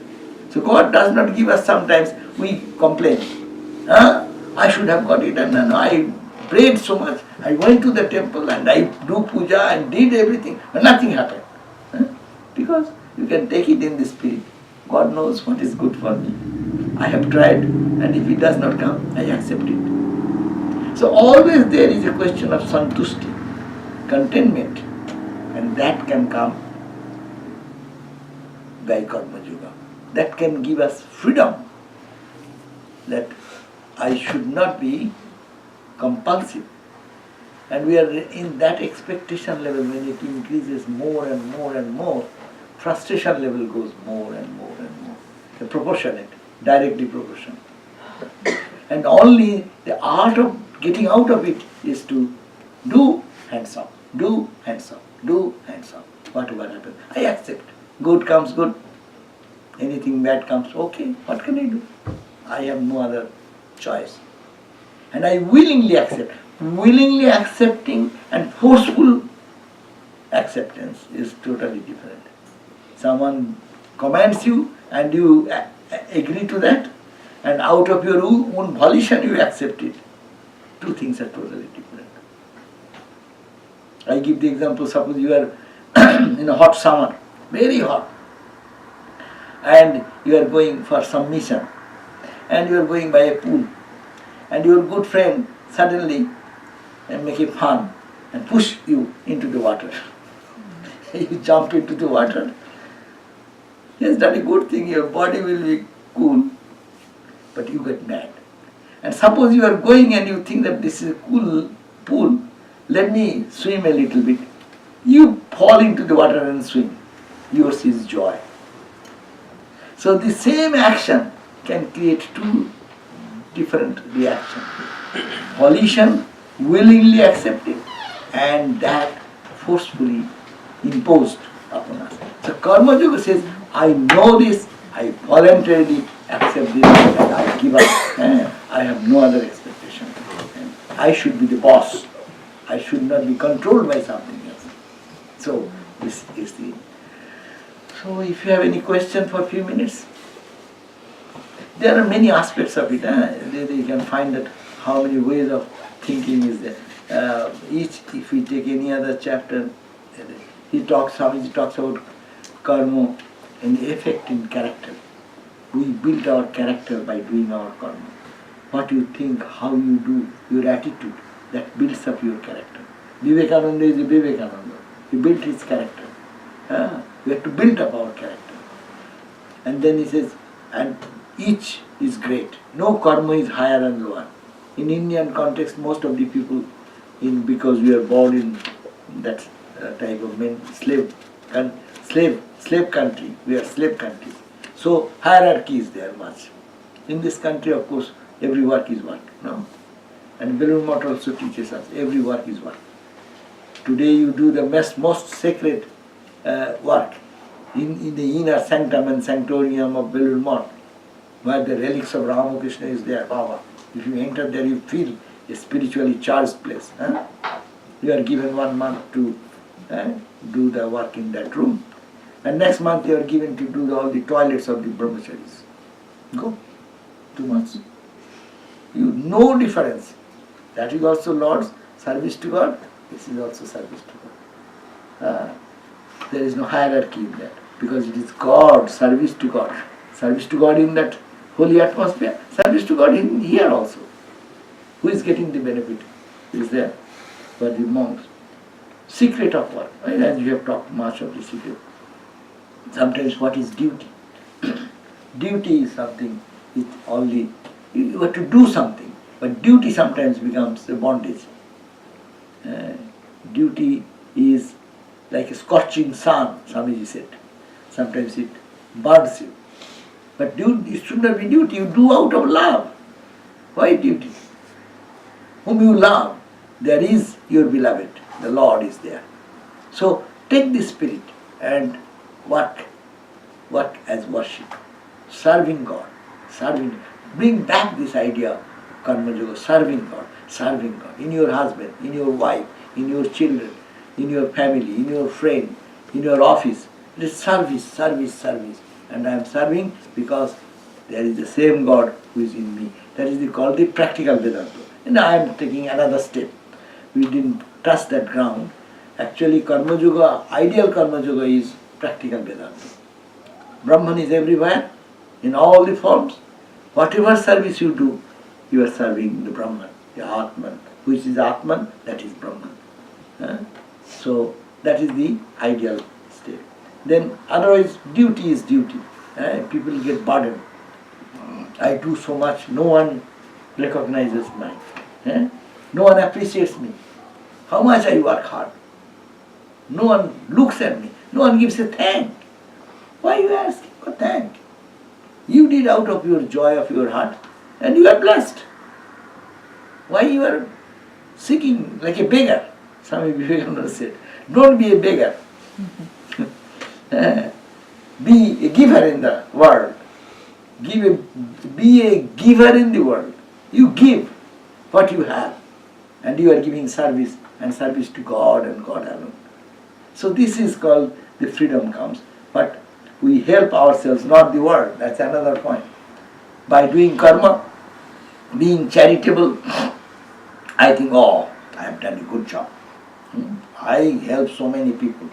S1: So God does not give us sometimes. We complain. I should have got it, and I prayed so much. I went to the temple and I do puja and did everything, but nothing happened. Because you can take it in the spirit. God knows what is good for me. I have tried, and if it does not come, I accept it. So always there is a question of santushti, contentment, and that can come by Karma Yoga. That can give us freedom, that I should not be compulsive. And we are in that expectation level. When it increases more and more and more, frustration level goes more and more and more. The proportionate, directly proportional. And only the art of getting out of it is to do hands up, do hands up, do hands up. Whatever happens, I accept. Good comes good. Anything bad comes, okay, what can I do? I have no other choice. And I willingly accept. Willingly accepting and forceful acceptance is totally different. Someone commands you and you agree to that, and out of your own volition you accept it. Two things are totally different. I give the example, suppose you are in a hot summer, very hot, and you are going for some mission, and you are going by a pool, and your good friend suddenly make a fun and push you into the water. You jump into the water. He has done a good thing, your body will be cool, but you get mad. And suppose you are going and you think that this is a cool pool, let me swim a little bit. You fall into the water and swim. Yours is joy. So the same action can create two different reactions. Volition, willingly accepted, and that forcefully imposed upon us. So Karma Yoga says, I know this, I voluntarily accept this, and I give up. I have no other expectation. I should be the boss. I should not be controlled by something else. So this is the. So if you have any question for a few minutes, there are many aspects of it. You can find that how many ways of thinking is there. If we take any other chapter, Swamiji talks about karma and the effect in character. We build our character by doing our karma. What you think, how you do, your attitude, that builds up your character. Vivekananda is a Vivekananda. He built his character. We have to build up our character. And then he says, and each is great. No karma is higher and lower. In Indian context, most of the people, because we are born in that type of slave country, we are slave country. So hierarchy is there much. In this country, of course, every work is work. No? And Belur Math also teaches us, every work is work. Today you do the most sacred work in the inner sanctum and sanctorium of Belur Math, where the relics of Ramakrishna is there, Baba. If you enter there, you feel a spiritually charged place. You are given 1 month to do the work in that room. And next month you are given to do all the toilets of the brahmacharis. Go. 2 months. You no difference. That is also Lord's service to God. This is also service to God. There is no hierarchy in that, because it is God, service to God. Service to God in that holy atmosphere, service to God in here also. Who is getting the benefit? Is there? But the monks. Secret of work. As you have talked much of the secret. Sometimes what is duty? Duty is something, it's only, you have to do something, but duty sometimes becomes a bondage. Duty is like a scorching sun, Swamiji said. Sometimes it burns you. But it should not be duty, you do out of love. Why duty? Whom you love, there is your beloved, the Lord is there. So take this spirit and work as worship, serving God, bring back this idea of karma yoga, serving God, in your husband, in your wife, in your children, in your family, in your friend, in your office. It is service. And I am serving because there is the same God who is in me. That is called the practical Vedanta. And I am taking another step. We didn't touch that ground. Actually, karma yoga, ideal karma yoga is practical Vedanta. Brahman is everywhere, in all the forms. Whatever service you do, you are serving the Brahman, the Atman. Which is Atman, that is Brahman. So that is the ideal state. Then otherwise, duty is duty. People get burdened. I do so much, no one recognizes me. No one appreciates me. How much I work hard. No one looks at me. No one gives a thank. Why you asking for thank? You did out of your joy of your heart and you are blessed. Why you are seeking like a beggar? Swami Vivekananda said, don't be a beggar. Be a giver in the world. Be a giver in the world. You give what you have and you are giving service and service to God and God alone. So this is called the freedom comes. But we help ourselves, not the world. That's another point. By doing karma, being charitable, I think, oh, I have done a good job. I help so many people.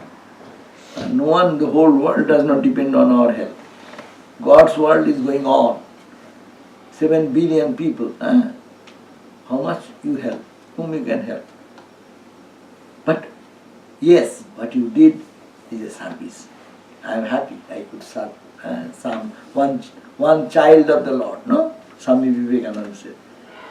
S1: And no one, the whole world does not depend on our help. God's world is going on. 7 billion people. How much you help? Whom you can help? But yes, what you did is a service. I am happy I could serve one child of the Lord. No? Swami Vivekananda said,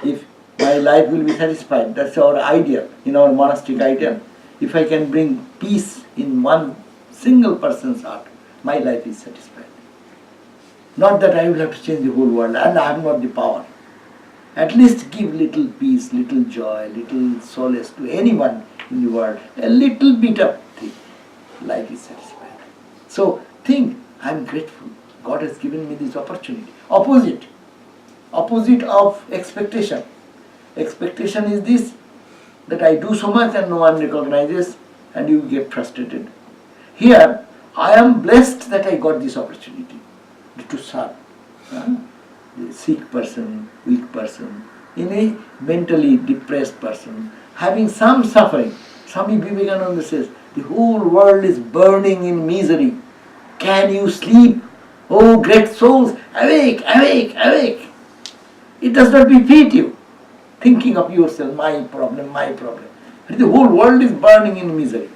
S1: if my life will be satisfied, that's our ideal, in our monastic ideal. If I can bring peace in one single person's heart, my life is satisfied. Not that I will have to change the whole world, and I have not the power. At least give little peace, little joy, little solace to anyone in the world. A little bit of thing. Life is satisfied. So think, I am grateful. God has given me this opportunity. Opposite of expectation. Expectation is this, that I do so much and no one recognizes and you get frustrated. Here, I am blessed that I got this opportunity to serve the sick person, weak person, in a mentally depressed person, having some suffering. Swami Vivekananda says, the whole world is burning in misery. Can you sleep? Oh great souls, awake, awake, awake. It does not defeat you. Thinking of yourself, my problem, my problem. The whole world is burning in misery.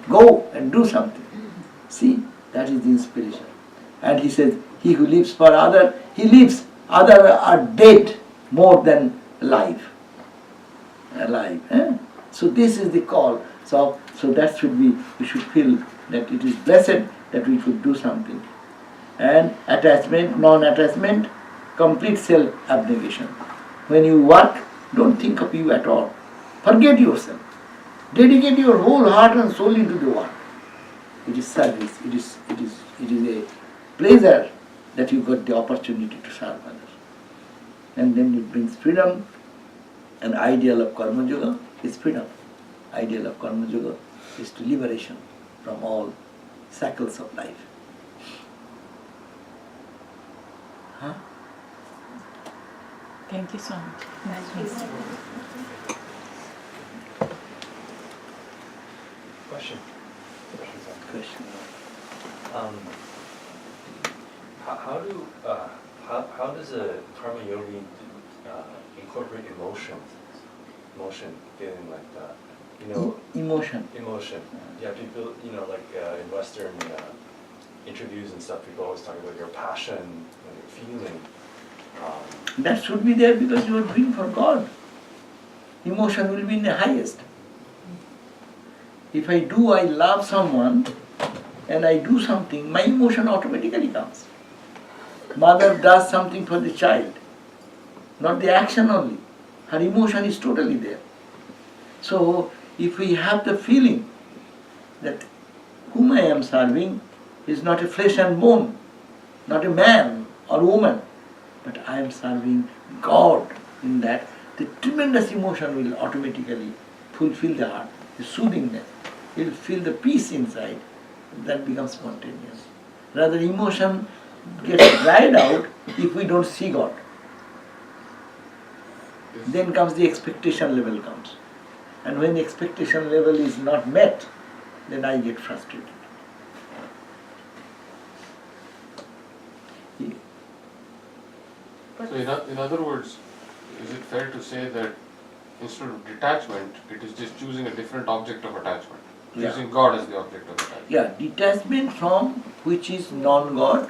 S1: Go and do something. See, that is the inspiration. And he says, he who lives for other, he lives. Other are dead more than alive. So this is the call. So that should be, we should feel that it is blessed that we could do something. And attachment, non-attachment, complete self-abnegation. When you work, don't think of you at all. Forget yourself. Dedicate your whole heart and soul into the work. It is service. It is a pleasure that you got the opportunity to serve others. And then it brings freedom. An ideal of Karma Yoga is freedom. Ideal of Karma Yoga is to liberation from all shackles of life.
S3: Thank you so much.
S2: Question.
S1: Question.
S2: How does a karma yogi incorporate emotion, feeling like that?
S1: Emotion.
S2: Yeah, people, like in Western interviews and stuff, people always talk about your passion and your feeling.
S1: That should be there because you are doing for God. Emotion will be in the highest. If I love someone and I do something, my emotion automatically comes. Mother does something for the child, not the action only. Her emotion is totally there. So if we have the feeling that whom I am serving is not a flesh and bone, not a man or woman, but I am serving God, in that the tremendous emotion will automatically fulfill the heart, the soothingness. You will feel the peace inside, that becomes spontaneous. Rather, emotion gets dried out if we don't see God. Then comes the expectation level comes. And when the expectation level is not met, then I get frustrated.
S2: So in other words, is it fair to say that instead of detachment, it is just choosing a different object of attachment?
S1: Yeah.
S2: Using God as the object of attachment?
S1: Yeah, detachment from which is non-God,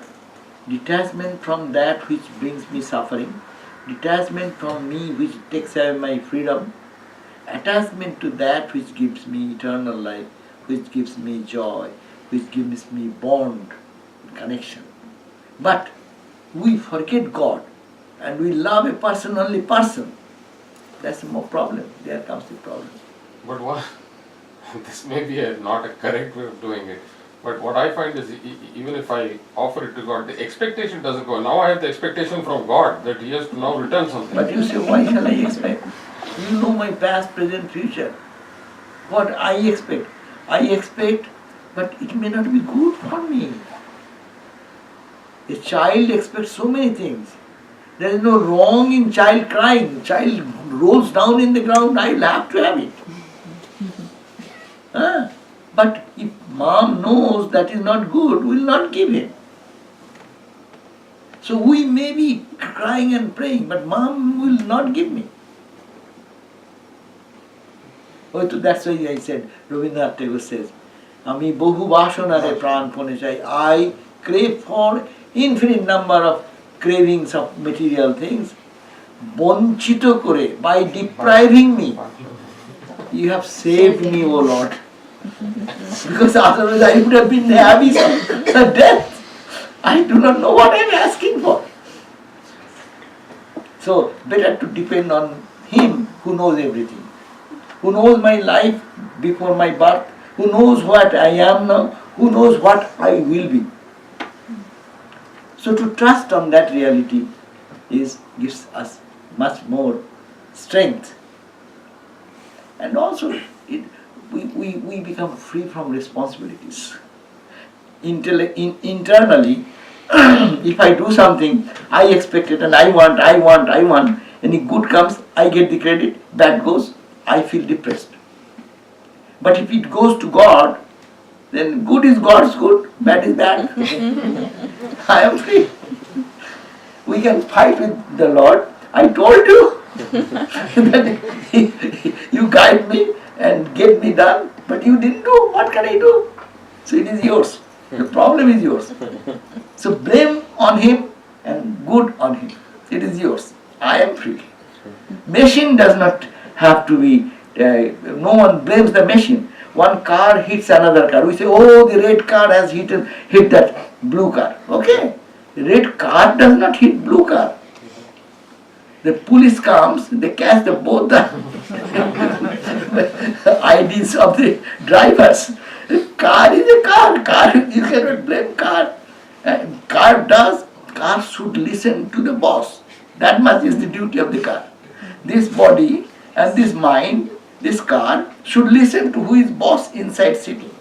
S1: detachment from that which brings me suffering, detachment from me which takes away my freedom, attachment to that which gives me eternal life, which gives me joy, which gives me bond, connection. But we forget God and we love a person, only person. That's the more problem. There comes the problem.
S2: But what, this may be not a correct way of doing it, but what I find is even if I offer it to God, the expectation doesn't go. Now I have the expectation from God that He has to now return something.
S1: But you say, why shall I expect? You know my past, present, future. What I expect, but it may not be good for me. A child expects so many things. There is no wrong in child crying. Child rolls down in the ground, I will have to have it. But if mom knows that is not good, will not give him. So we may be crying and praying, but mom will not give me. Oh, so that's why I said, Rabindranath Tagore says, Ami bohu vasanare pran pone chai. I crave for infinite number of cravings of material things. Bonchito kore, by depriving me, you have saved me, O Lord. Because otherwise I would have been having some death. I do not know what I am asking for. So, better to depend on Him who knows everything, who knows my life before my birth, who knows what I am now, who knows what I will be. So to trust on that reality gives us much more strength. And also we become free from responsibilities. Internally, if I do something, I expect it and I want, and if good comes, I get the credit, bad goes, I feel depressed. But if it goes to God, then good is God's good, bad is bad. I am free. We can fight with the Lord. I told you that you guide me and get me done, but you didn't do. What can I do? So it is yours. The problem is yours. So blame on Him and good on Him. It is yours. I am free. Machine does not have to be, no one blames the machine. One car hits another car. We say, oh, the red car has hit that blue car. Okay. The red car does not hit blue car. The police comes, they catch both the IDs of the drivers. The car is a car. Car, you cannot blame car. Car should listen to the boss. That much is the duty of the car. This body and this mind, this car, should listen to who is boss inside sitting.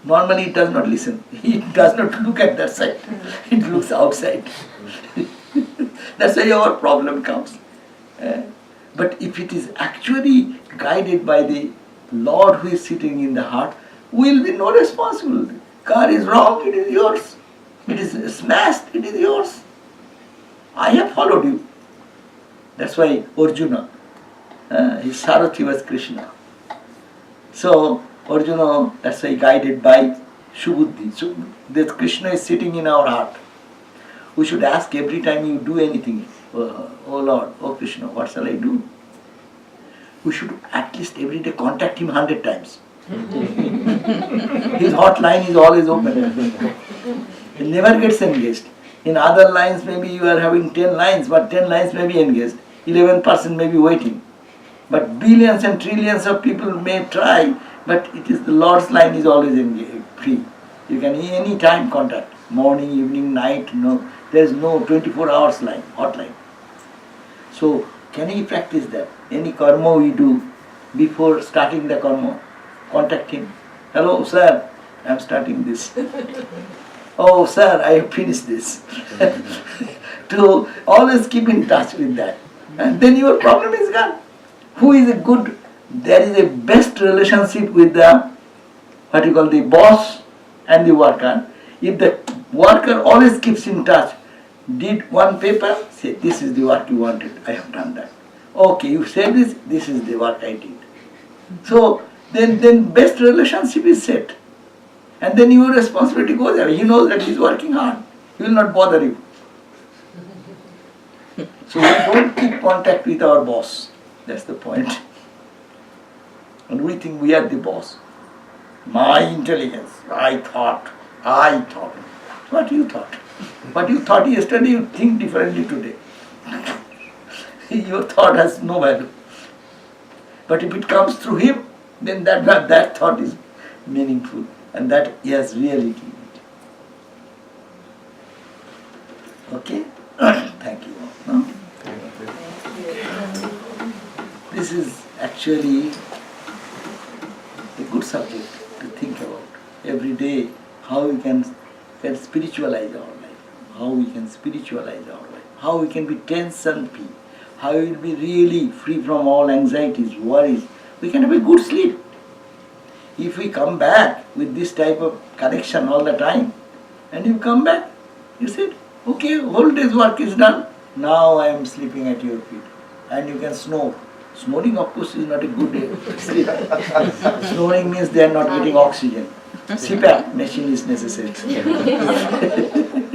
S1: Normally it does not listen. It does not look at that side. It looks outside. That's why our problem comes. But if it is actually guided by the Lord who is sitting in the heart, will be no responsibility. Car is wrong, it is yours. It is smashed, it is yours. I have followed you. That's why Arjuna, his Sarathi was Krishna. So Arjuna, that's why guided by Shubuddhi. So that Krishna is sitting in our heart. We should ask every time you do anything, oh Lord, oh Krishna, what shall I do? We should at least every day contact him 100 times. His hotline is always open. He never gets engaged. In other lines, maybe you are having 10 lines, but 10 lines may be engaged. 11% may be waiting. But billions and trillions of people may try, but it is the Lord's line is always free. You can any time contact. Morning, evening, night, no. There is no 24 hours line, hotline. So, can we practice that? Any karma we do, before starting the karma, contact him. Hello, sir, I am starting this. Oh, sir, I have finished this. To always keep in touch with that. And then your problem is gone. Who is a good, there is a best relationship with the, what you call the boss and the worker. If the worker always keeps in touch, did one paper, say, this is the work you wanted, I have done that. Okay, you said this is the work I did. So, then best relationship is set. And then your responsibility goes away. He knows that he is working hard. He will not bother you. So we don't keep contact with our boss. That's the point. And we think we are the boss. My intelligence, I thought. What you thought? What you thought yesterday, you think differently today. Your thought has no value. But if it comes through him, then that thought is meaningful. And that he has reality in it. Okay? Thank you all. No? This is actually a good subject to think about. Every day, how we can spiritualize our life. how we can spiritualize our life, how we can be tension-free, how we will be really free from all anxieties, worries. We can have a good sleep. If we come back with this type of connection all the time, and you come back, you said, okay, whole day's work is done, now I am sleeping at your feet. And you can snore. Snoring, of course, is not a good sleep. Snoring means they are not getting oxygen. CPAP machine is necessary.